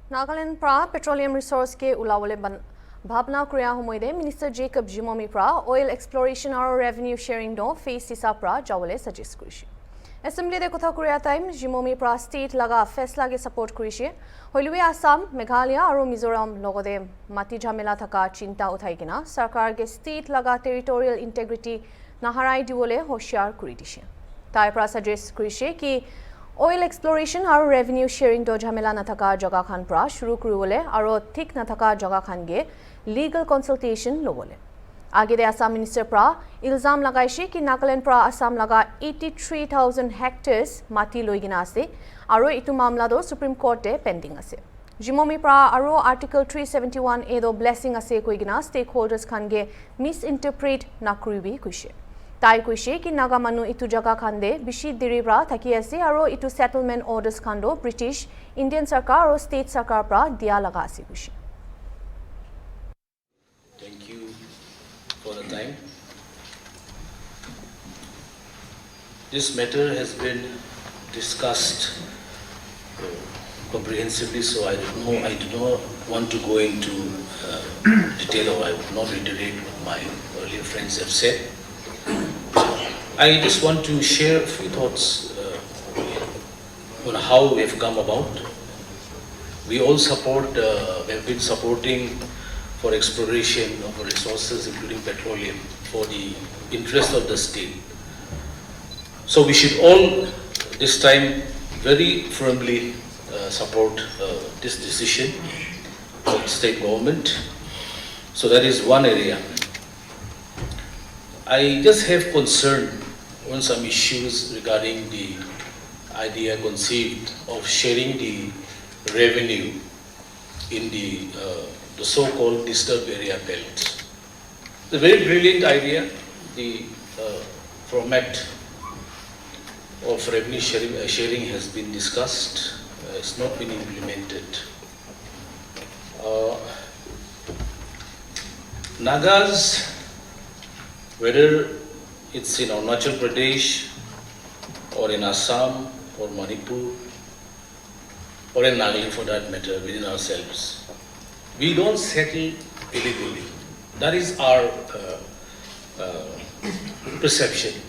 Nagaland pra petroleum resource ke ulawale bhabna kriya humoide Minister Jacob Jimomi pra oil exploration aro revenue sharing do face sisa pra jawale suggest kurishi. Assembly de kotha kriya time Jimomi pra state laga faisla ke support kurishi. Hoilwe Assam, Meghalaya aro Mizoram logode mati jhamela thaka chinta uthai kina sarkar ke state laga territorial integrity naharai diwole hoshiar kuri dishe. Tai pra suggest kurishi ki oil exploration aro revenue sharing do jhamela nathaka jaga khan pra shuru kuribole aro thik nathaka jaga khan ge legal consultation lobole. Age de Assam Minister pra ilzam lagaishe ki Nagaland pra Assam laga 83,000 hectares mati loigina ase aro itu mamla do Supreme Court te pending ase. Jimomi pra aro Article 371A do blessing ase koigina stakeholders khan ge misinterpret nakuribi kuishe. Tai kuishe ki naga manu itu jaga khande bishi diribra thaki ase aro itu settlement orders khando British Indian sarkar aro state sarkar pra dia laga ase kuishe. Thank you for the time. This matter has been discussed comprehensively, so I do not want to go into detail, or I would not reiterate what my earlier friends have said. I just want to share a few thoughts on how we have come about. We all support, we have been supporting for exploration of resources, including petroleum, for the interest of the state. So we should all this time very firmly support this decision of the state government. So that is one area. I just have concern on some issues regarding the idea conceived of sharing the revenue in the so-called disturbed area belt. It's a very brilliant idea. The format of revenue sharing has been discussed. It's not been implemented. Nagas, whether it's in Arunachal Pradesh or in Assam or Manipur or in Nagaland for that matter, within ourselves, we don't settle illegally. That is our perception.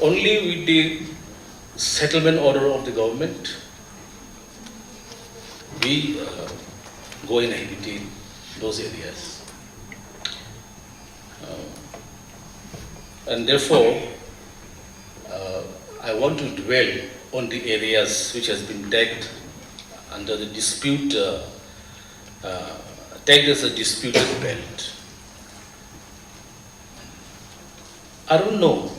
Only with the settlement order of the government, we go and inhabit those areas. And therefore, I want to dwell on the areas which has been tagged under the dispute, tagged as a disputed belt. I don't know,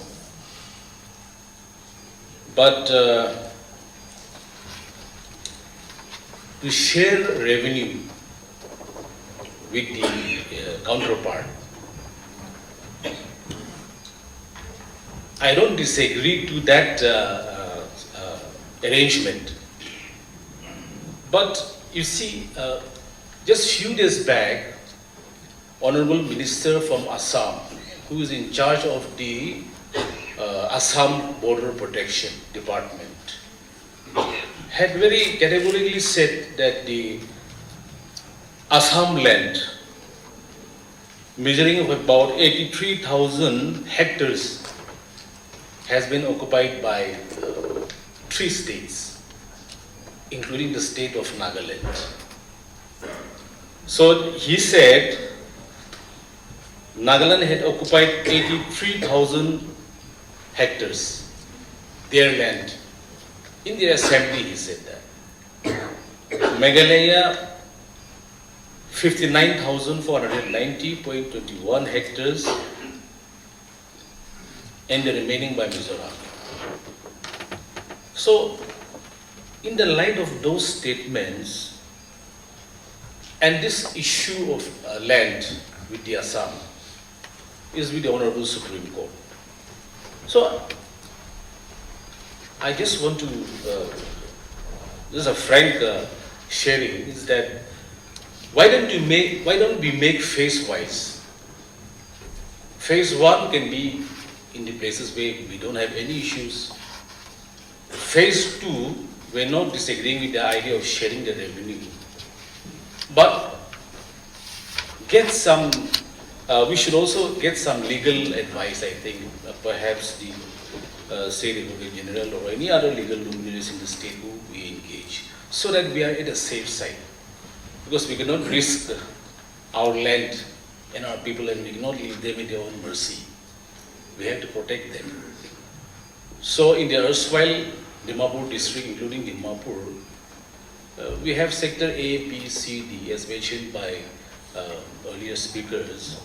but to share revenue with the counterpart, I don't disagree to that arrangement. But you see, just few days back, Honorable Minister from Assam, who is in charge of the Assam Border Protection Department, had very categorically said that the Assam land, measuring of about 83,000 hectares, has been occupied by 3 states, including the state of Nagaland. So he said Nagaland had occupied 83,000 hectares, their land. In the assembly he said that. Meghalaya 59,490.21 hectares, and the remaining by Mizoram. So, in the light of those statements and this issue of land with the Assam is with the Honorable Supreme Court. So, I just want to, this is a frank sharing, is that why don't we make phase-wise? Phase 1 can be in the places where we don't have any issues. Phase 2 we're not disagreeing with the idea of sharing the revenue, but get some, we should also get some legal advice, I think. Perhaps the State Advocate General or any other legal luminaries in the state who we engage, so that we are at a safe side. Because we cannot risk our land and our people, and we cannot leave them at their own mercy. We have to protect them. So in the erstwhile Dimapur district, including Dimapur, we have sector A, B, C, D, as mentioned by earlier speakers.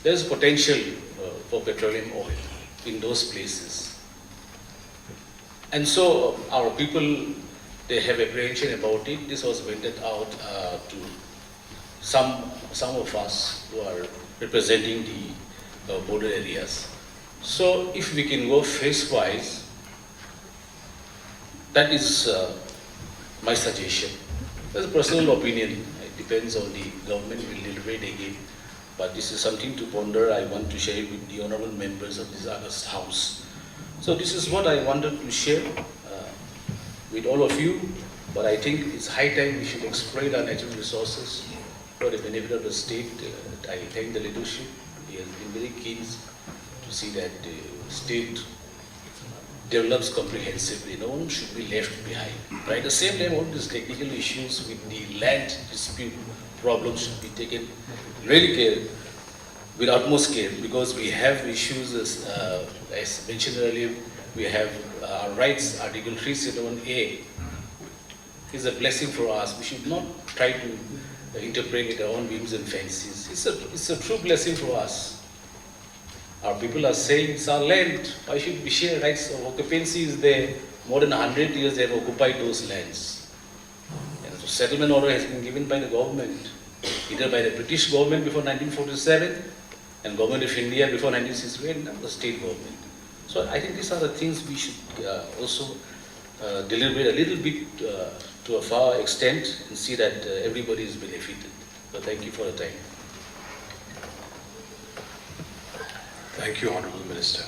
There's potential for petroleum oil in those places. And so our people, they have apprehension about it. This was vented out to some of us who are representing the border areas. So if we can go phase-wise, that is my suggestion. That's a personal opinion. It depends on the government. Will deliberate again. But this is something to ponder. I want to share it with the honorable members of this August House. So this is what I wanted to share with all of you. But I think it's high time we should exploit our natural resources for the benefit of the state. I thank the leadership. He has been very keen to see that the state develops comprehensively. No one should be left behind. But at the same time, all these technical issues with the land dispute problems should be taken really care, with utmost care, because we have issues, as mentioned earlier, we have our rights, Article 371A is a blessing for us. We should not try to interpret it our own whims and fancies. It's a true blessing for us. Our people are saying it's our land. Why should we share rights of occupancy? Is there more than 100 years they have occupied those lands. And so settlement order has been given by the government, either by the British government before 1947 and government of India before 1968, and the state government. So I think these are the things we should also deliberate a little bit to a far extent and see that everybody is benefited. So thank you for the time. Thank you, Honorable Minister.